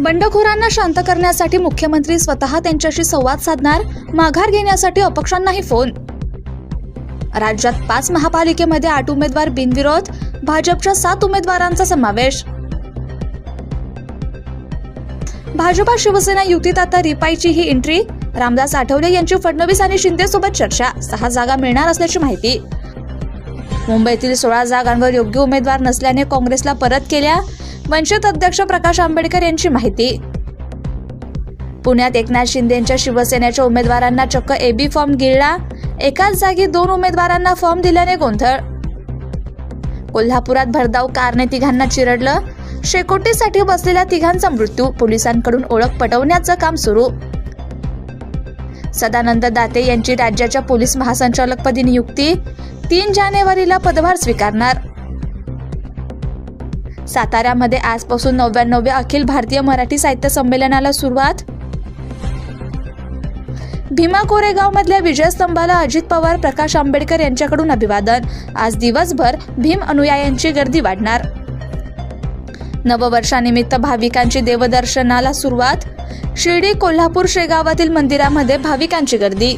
बंडखोरांना शांत करण्यासाठी मुख्यमंत्री स्वतः त्यांच्याशी संवाद साधणार, माघार घेण्यासाठी अपक्षांनाही फोन। राज्यात 5 महापालिकेमध्ये 8 उमेदवार बिनविरोध, भाजपच्या 7 उमेदवारांचा समावेश। भाजपा शिवसेना युतीत आता रिपाईची ही एंट्री, रामदास आठवले यांची फडणवीस आणि शिंदे सोबत चर्चा, 6 जागा मिळणार असल्याची माहिती। मुंबईतील 16 जागांवर योग्य उमेदवार नसल्याने काँग्रेसला परत केल्या, वंचित अध्यक्ष प्रकाश आंबेडकर यांची माहिती। पुण्यात एकनाथ शिंदेंच्या शिवसेनेच्या उमेदवारांना चक्क एबी फॉर्म गिळला, एकाच जागी 2 उमेदवारांना फॉर्म दिल्याने गोंधळ। कोल्हापुरात भरधाव कारने तिघांना चिरडलं, शेकोटीसाठी बसलेल्या तिघांचा मृत्यू, पोलिसांकडून ओळख पटवण्याचं काम सुरू। सदानंद दाते यांची राज्याच्या पोलीस महासंचालकपदी नियुक्ती, 3 जानेवारीला पदभार स्वीकारणार। साताऱ्यामध्ये आजपासून 99व्या अखिल भारतीय मराठी साहित्य संमेलनाला सुरुवात। भीमा कोरेगाव मधल्या विजयस्तंभाला अजित पवार, प्रकाश आंबेडकर यांच्याकडून अभिवादन। आज दिवसभर भीम अनुयायांची गर्दी वाढणार। नववर्षानिमित्त भाविकांची देवदर्शनाला सुरुवात, शिर्डी, कोल्हापूर, शेगावातील मंदिरामध्ये भाविकांची गर्दी।